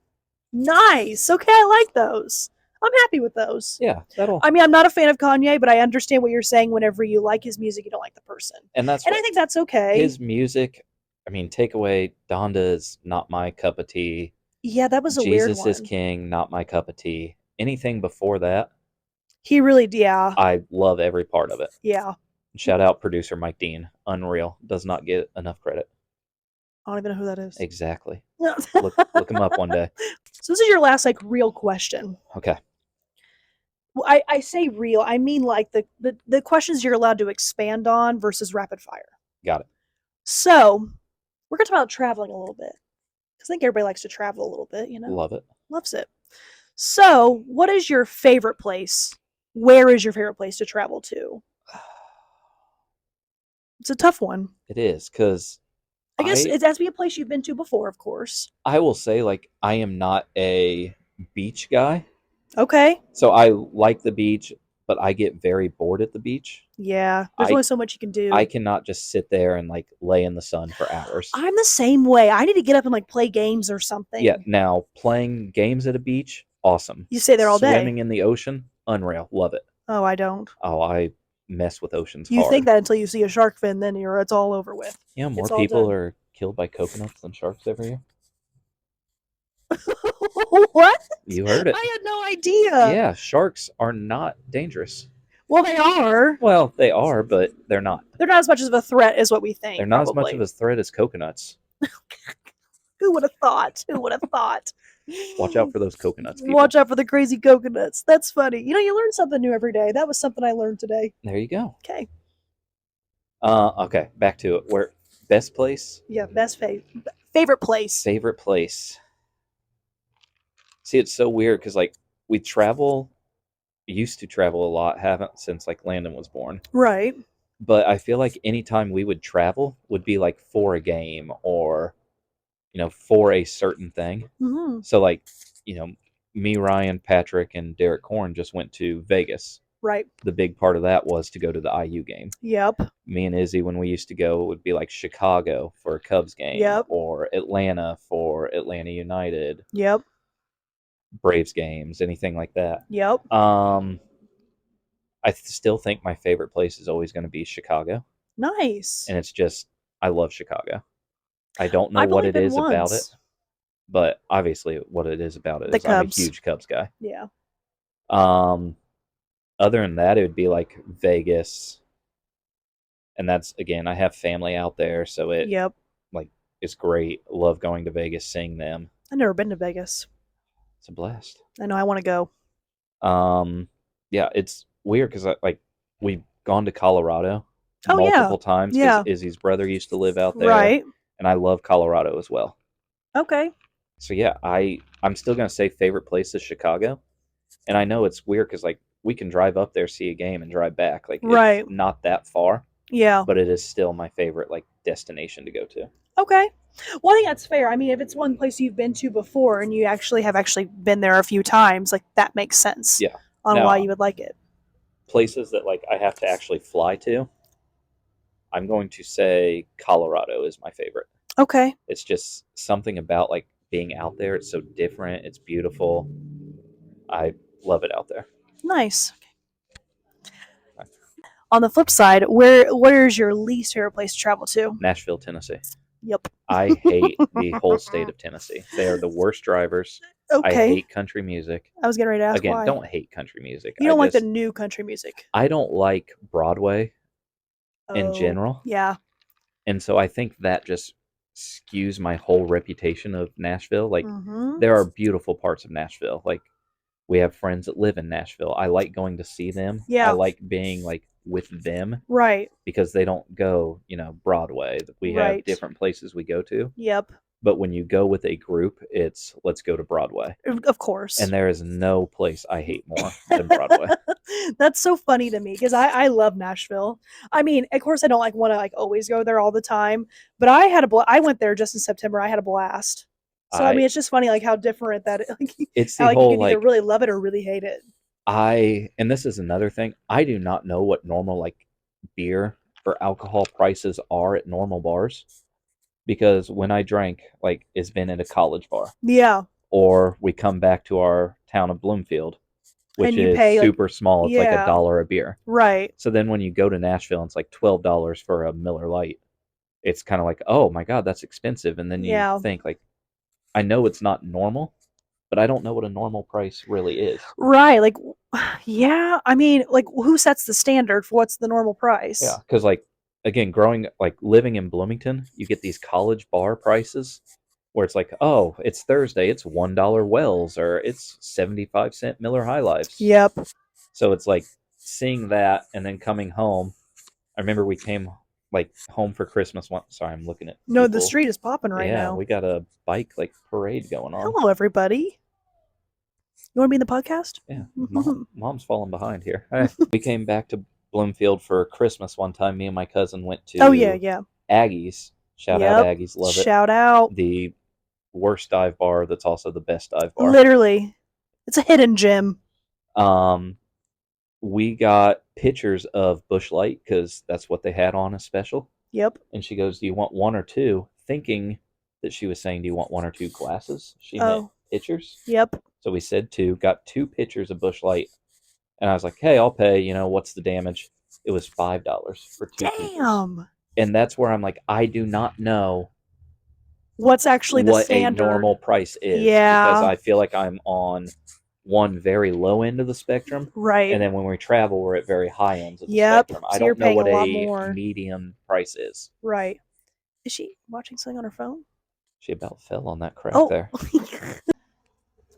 Nice. Okay, I like those. I'm happy with those. Yeah, that'll. I mean, I'm not a fan of Kanye, but I understand what you're saying. Whenever you like his music, you don't like the person, And that's and I what think that's okay. his music. I mean, take away Donda is not my cup of tea. Yeah, that was a weird Jesus is one. King, not my cup of tea. Anything before that, He really, yeah, I love every part of it. yeah. Shout out producer Mike Dean. Unreal. Does not get enough credit. I don't even know who that is. Exactly. No. Look him up one day. So this is your last like real question. Okay. Well, I say real. I mean like the questions you're allowed to expand on versus rapid fire. Got it. So we're gonna talk about traveling a little bit because I think everybody likes to travel a little bit. You know, Love it. loves it. So, what is your favorite place? Where is your favorite place to travel to? It's a tough one. It is because I guess it has to be a place you've been to before, of course. I will say, like, I am not a beach guy. Okay. So I like the beach, but I get very bored at the beach. Yeah. There's I- only so much you can do. I cannot just sit there and like lay in the sun for hours. I'm the same way. I need to get up and like play games or something. Yeah, now playing games at a beach, awesome. You stay there all day. Swimming in the ocean, unreal. Love it. Oh, I don't. Oh, I mess with oceans You hard. think that until you see a shark fin, then it's all over with. Yeah, more it's all people done. are killed by coconuts than sharks every year. What? You heard it. I had no idea. Yeah, sharks are not dangerous. Well, they are. Well, they are, but they're not. They're not as much of a threat as what we think. They're not as much probably. of a threat as coconuts. Who would have thought? Who would have thought? Watch out for those coconuts, people. Watch out for the crazy coconuts. That's funny. You know, you learn something new every day. That was something I learned today. There you go. Okay. Okay, back to it. Where best place? Yeah, favorite place. Favorite place. See, it's so weird because like we used to travel a lot, haven't since like Landon was born. Right. But I feel like anytime we would travel would be like for a game or, for a certain thing. Mm-hmm. So like, me, Ryan, Patrick, and Derek Korn just went to Vegas. Right. The big part of that was to go to the IU game. Yep. Me and Izzy, when we used to go, it would be like Chicago for a Cubs game. Yep. Or Atlanta for Atlanta United. Yep. Braves games, anything like that. Yep. I still think my favorite place is always going to be Chicago. Nice. And it's just, I love Chicago. I don't know I've what only it been is about it, once. but obviously what it is about it The is I'm a Cubs. huge Cubs guy. Yeah. Other than that, it would be like Vegas. And that's, again, I have family out there, so Yep. it's great. Love going to Vegas, seeing them. I've never been to Vegas. It's a blast. I know I want to go. Yeah, it's weird because we've gone to Colorado Oh, yeah. multiple times. Yeah. Izzy's brother used to live out there, Right. and I love Colorado as well. Okay. So yeah, I'm still gonna say favorite place is Chicago, and I know it's weird because we can drive up there, see a game, and drive back. Like Right. it's not that far, Yeah. but it is still my favorite destination to go to. Okay. Well, I think that's fair. I mean, if it's one place you've been to before and you have been there a few times, like that makes sense. Yeah. On Now- why you would like it. Places that I have to actually fly to, I'm going to say Colorado is my favorite. Okay. It's just something about being out there. It's so different. It's beautiful. I love it out there. Nice. On the flip side, where's your least favorite place to travel to? Nashville, Tennessee. Yep. I hate the whole state of Tennessee. They are the worst drivers. I Okay. hate country music. I was getting ready to ask Again, why. don't hate country music. You don't like the new country music I don't like Broadway in Oh, general. Yeah. And so I think that just skews my whole reputation of Nashville. Mhm. There are beautiful parts of Nashville. We have friends that live in Nashville. I like going to see them. Yeah. I like being with them Right. because they don't go, Broadway. We have Right. different places we go to. Yep. But when you go with a group, it's let's go to Broadway. Of course. And there is no place I hate more than Broadway. That's so funny to me because I love Nashville. I mean, of course, I don't want to always go there all the time, but I had I went there just in September. I had a blast. So I mean, it's just funny like how different that like It's how the like you whole can either like really love it or really hate it. and this is another thing. I do not know what normal like beer or alcohol prices are at normal bars because when I drank, like, it's been at a college bar, Yeah, or we come back to our town of Bloomfield, which and you is pay like super small. It's like a yeah, dollar a beer. right. So then when you go to Nashville, and it's like $12 for a Miller Lite. It's kind of like, oh my god, that's expensive. And then you Yeah, think like, I know it's not normal, but I don't know what a normal price really is. right. Like yeah, I mean, like who sets the standard for what's the normal Yeah, price? because like again, growing like living in Bloomington, you get these college bar prices where it's like, oh, it's Thursday, it's $1 Wells or it's 75-cent Miller High Lifes. Yep. So it's like seeing that and then coming home. I remember we came like home for Christmas one. Sorry, I'm looking at No, the people. street is popping right Yeah, now. we got a bike like parade going on. Hello, everybody. You want to be in the podcast? Yeah, mom's falling behind here. We came back to Bloomfield for Christmas one time. Me and my cousin went Oh yeah, to yeah. Aggies. Shout out Yep. Aggies, love it. Shout out. The worst dive bar that's also the best dive bar. Literally, it's a hidden gem. Um, we got pictures of Busch Light because that's what they had on a special. Yep. And she goes, "Do you want one or two?" Thinking that she was saying, "Do you want one or two glasses?" She meant Oh. pitchers. Yep. So we said two. Got two pitchers of Busch Light. And I was like, hey, I'll pay. What's the damage? It was $5 for two pitchers. Damn. And that's where I'm like, I do not know What's actually the what a standard? normal price is. Yeah. Because I feel like I'm on one very low end of the spectrum. Right. And then when we travel, we're at very high ends of the Yep. spectrum. So I you're don't know paying what a lot a more. medium price is. Right. Is she watching something on her phone? She about fell on that crack Oh. there.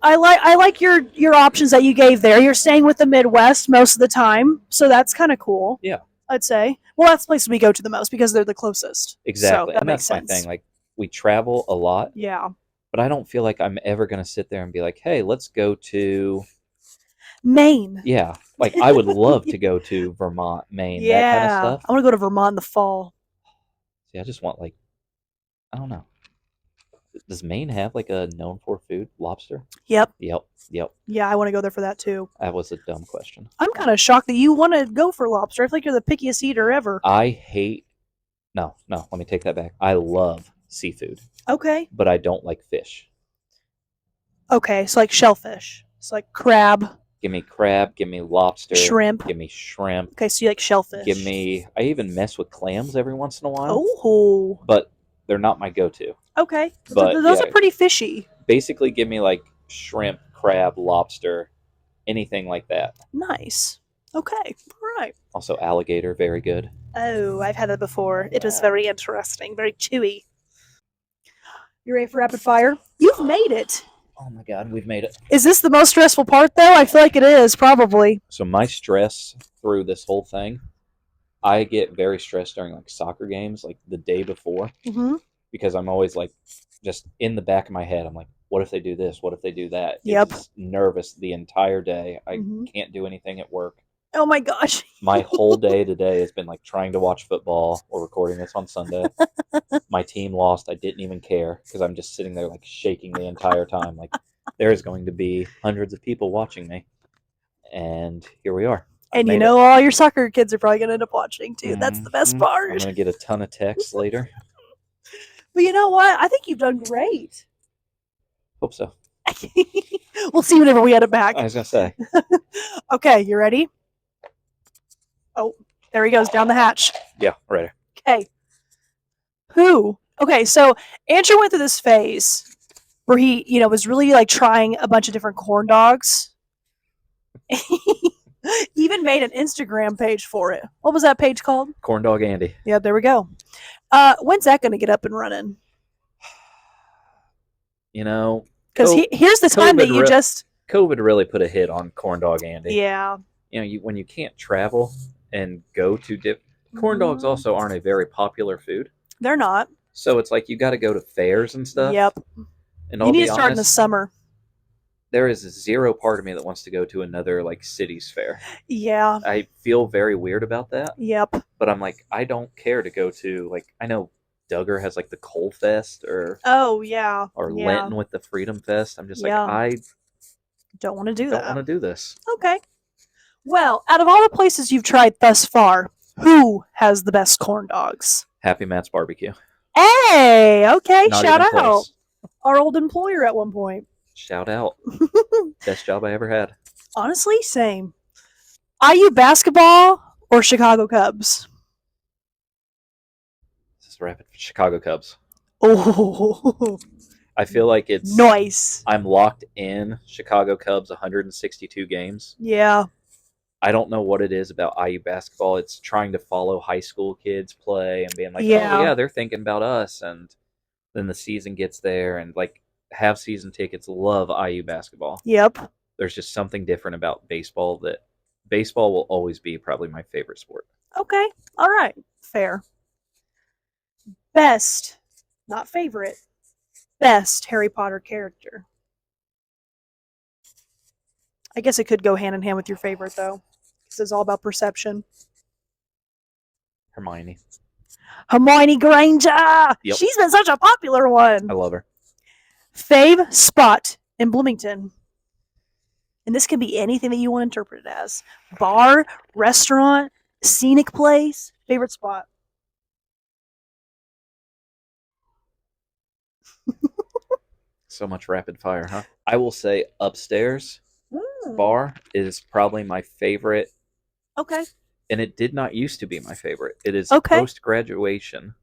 I like your options that you gave there. You're staying with the Midwest most of the time, so that's kind of cool. Yeah. I'd say. Well, that's the places we go to the most because they're the closest. Exactly. So that And makes that's sense. my thing. Like, we travel a lot, Yeah. but I don't feel like I'm ever going to sit there and be like, hey, let's go to Maine. Yeah, like I would love to go to Vermont, Maine, that kind of Yeah. stuff. I want to go to Vermont in the fall. See, I just want like, I don't know. Does Maine have like a known for food? Lobster? Yep. Yep. Yeah, I want to go there for that too. That was a dumb question. I'm kind of shocked that you want to go for lobster. I feel like you're the pickiest eater ever. I hate. No, let me take that back. I love seafood, Okay. but I don't like fish. Okay, so like shellfish. It's like crab, Give me crab, give me lobster, shrimp. give me shrimp, Okay, so you like shellfish. give me. I even mess with clams every once in a while, Oh. but they're not my go-to. Okay. But, Those yeah. are pretty fishy. Basically, give me like shrimp, crab, lobster, anything like that. Nice. Okay. All right. Also, alligator, very good. Oh, I've had that before. It was Yeah. very interesting, very chewy. You ready for rapid fire? You've made it. Oh my god, we've made it. Is this the most stressful part, though? I feel like it is, probably. So my stress through this whole thing, I get very stressed during like soccer games, like the day before, Mm-hmm. because I'm always like, just in the back of my head, I'm like, what if they do this? What if they do that? Yep. It's nervous the entire day. I Mhm. can't do anything at work. Oh my gosh. My whole day today has been like trying to watch football. We're recording this on Sunday. My team lost. I didn't even care because I'm just sitting there like shaking the entire time. Like, there is going to be hundreds of people watching me. And here we are. And Made you it. know all your soccer kids are probably going to end up watching, too. That's the best Mhm. I'm part. going to get a ton of texts later. But you know what? I think you've done great. Hope so. We'll see whenever we edit back. I was going to say. Okay, you ready? Oh, there he goes down the hatch. Yeah, ready. Okay. Who? Okay, so Andrew went through this phase where he, was really like trying a bunch of different corn dogs. He even made an Instagram page for it. What was that page called? Corn Dog Andy. Yeah, there we go. When's that going to get up and running? Because here's the time that you just. COVID really put a hit on Corn Dog Andy. Yeah. When you can't travel and go to corn dogs also aren't a very popular food. They're not. So it's like you got to go to fairs and stuff. Yep. And You need to start in the summer. There is zero part of me that wants to go to another like cities fair. Yeah. I feel very weird about that. Yep. But I'm like, I don't care to go to, like, I know Duggar has like the Coal Fest Oh yeah, or yeah, Lenton with the Freedom Fest. I'm just like, yeah. I Don't want to do don't want that. to do this. Okay. Well, out of all the places you've tried thus far, who has the best corn dogs? Happy Matt's Barbecue. Hey, okay, Not shout even out. close. Our old employer at one point. Shout out. Best job I ever had. Honestly, same. IU basketball or Chicago Cubs? This is rapid Chicago Cubs. Oh, I feel like it's nice. I'm locked in Chicago Cubs 162 games. Yeah, I don't know what it is about IU basketball. It's trying to follow high school kids play and being like, Yeah. oh yeah, they're thinking about us, and then the season gets there and like have season tickets, love IU basketball. yep. There's just something different about baseball that baseball will always be probably my favorite sport. Okay, all right, fair. Best, not favorite, best Harry Potter character. I guess it could go hand in hand with your favorite, though, because it's all about perception. Hermione. Hermione Granger! Yep. She's been such a popular one. I love her. Fave spot in Bloomington. And this can be anything that you want to interpret it as. Bar, restaurant, scenic place, favorite spot. So much rapid fire, huh? I will say upstairs bar is probably my favorite, Okay. and it did not used to be my favorite. It is Okay. post graduation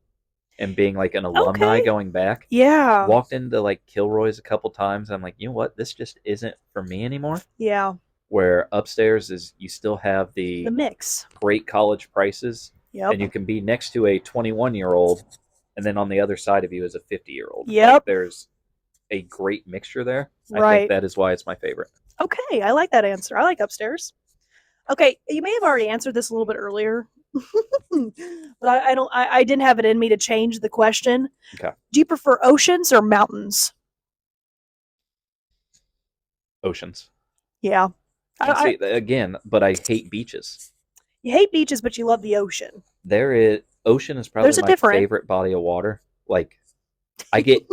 and being like an alumni Okay. going back. Yeah. Walked into like Kilroy's a couple times. I'm like, you know what? This just isn't for me anymore. Yeah. Where upstairs is you still have the mix. great college prices, Yep. and you can be next to a 21-year-old, and then on the other side of you is a 50-year-old. Yep. Like, there's a great mixture there. I Right. think that is why it's my favorite. Okay, I like that answer. I like upstairs. Okay, you may have already answered this a little bit earlier, but I didn't have it in me to change the question. Okay. Do you prefer oceans or mountains? Oceans. Yeah. And see, again, but I hate beaches. You hate beaches, but you love the ocean. Ocean is probably There's a my different- favorite body of water. Like, I get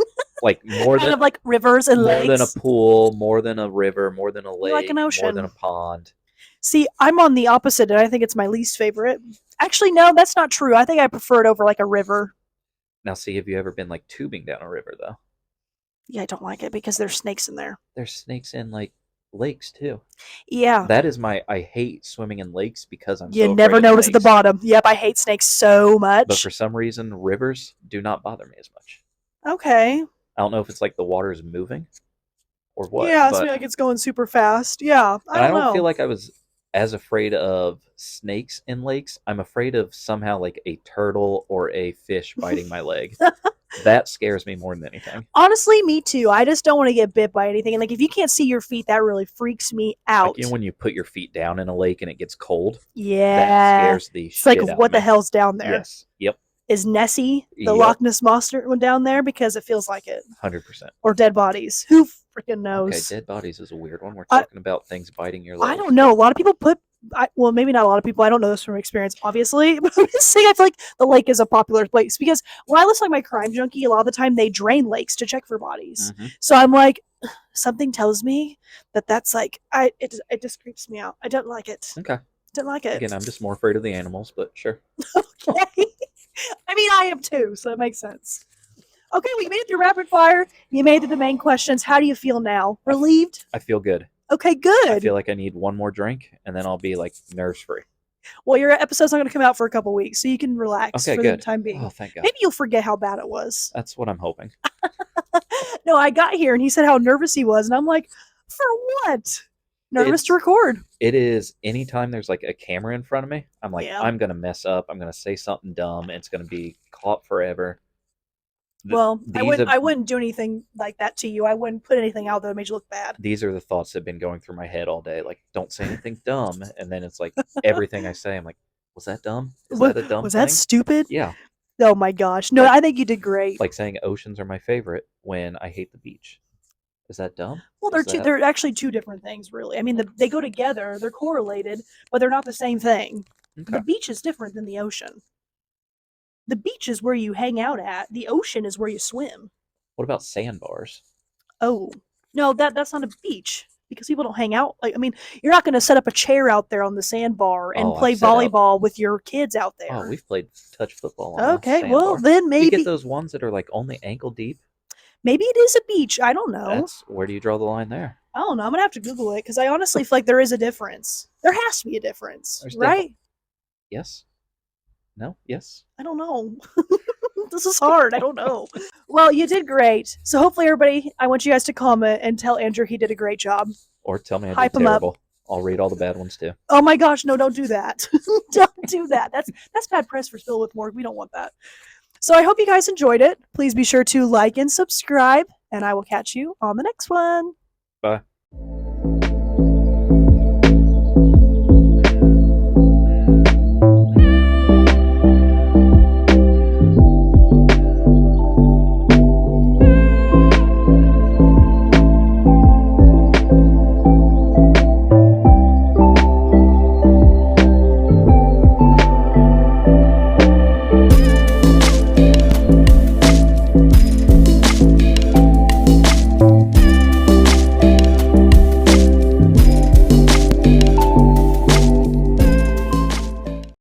like more Kind than of like rivers and more lakes. than a pool, more than a river, more than a You lake, like an more ocean. than a pond. See, I'm on the opposite, and I think it's my least favorite. Actually, no, that's not true. I think I prefer it over like a river. Now, see, have you ever been like tubing down a river though? Yeah, I don't like it because there's snakes in there. There's snakes in like lakes too. Yeah. That is I hate swimming in lakes because I'm You so never afraid of notice at the snakes. bottom. Yep, I hate snakes so much. But for some reason, rivers do not bother me as much. Okay. I don't know if it's like the water is moving or what. Yeah, but, it's like it's going super fast. Yeah, and I don't know. feel like I was as afraid of snakes in lakes. I'm afraid of somehow like a turtle or a fish biting my leg. That scares me more than anything. Honestly, me too. I just don't want to get bit by anything. And like, if you can't see your feet, that really freaks me out. Like, you know, when you put your feet down in a lake and it gets cold, yeah, that scares the it's shit like, out of what the me. hell's down there? Yes. Yep. Is Nessie the Yep. Loch Ness monster one down there? Because it feels like it. 100%. Or dead bodies. Who freaking knows? Okay, dead bodies is a weird one. We're talking about things biting your leg. I don't know. A lot of people well, maybe not a lot of people. I don't know this from experience, obviously. But I'm just saying, I feel like the lake is a popular place because when I listen to my crime junkie, a lot of the time they drain lakes to check for bodies. Mhm. So I'm like, something tells me that's like, it just creeps me out. I don't like it. Okay. Don't like it. Again, I'm just more afraid of the animals, but sure. Okay. I mean, I am too, so that makes sense. Okay, we made it through rapid fire. You made it to the main questions. How do you feel now? Relieved? I feel good. Okay, good. I feel like I need one more drink, and then I'll be like nerves free. Well, your episode's not going to come out for a couple weeks, so you can relax Okay, for good. the time being. Oh, thank God. Maybe you'll forget how bad it was. That's what I'm hoping. No, I got here and he said how nervous he was, and I'm like, for what? Nervous to record. It is anytime there's like a camera in front of me, I'm like, Yeah. I'm going to mess up. I'm going to say something dumb. It's going to be caught forever. Well, I These wouldn't do anything like that to you. I wouldn't put anything out that would make you look bad. These are the thoughts that have been going through my head all day. Like, don't say anything dumb. And then it's like everything I say, I'm like, was that dumb? Is that a dumb Was thing? that stupid? Yeah. Oh my gosh. No, I think you did great. Like saying oceans are my favorite when I hate the beach. Is that dumb? Well, they're actually two different things, really. I mean, they go together, they're correlated, but they're not the same thing. Okay. The beach is different than the ocean. The beach is where you hang out at. The ocean is where you swim. What about sandbars? Oh, no, that's not a beach because people don't hang out. Like, I mean, you're not going to set up a chair out there on the sandbar and Oh, play I've set up. volleyball with your kids out there. Oh, we've played touch football on Okay, a well, sandbar. then You maybe get those ones that are like only ankle deep. maybe it is a beach. I don't know. That's where do you draw the line there? I don't know. I'm going to have to Google it because I honestly feel like there is a difference. There has to be a difference, There's right? Yes. No. Yes. I don't know. This is hard. I don't know. Well, you did great. So hopefully, everybody, I want you guys to comment and tell Andrew he did a great job. Or tell me I Hype did him up. terrible. I'll read all the bad ones too. Oh my gosh, no, don't do that. Don't do that. That's bad press for Spill with Morg. We don't want that. So I hope you guys enjoyed it. Please be sure to like and subscribe, and I will catch you on the next one.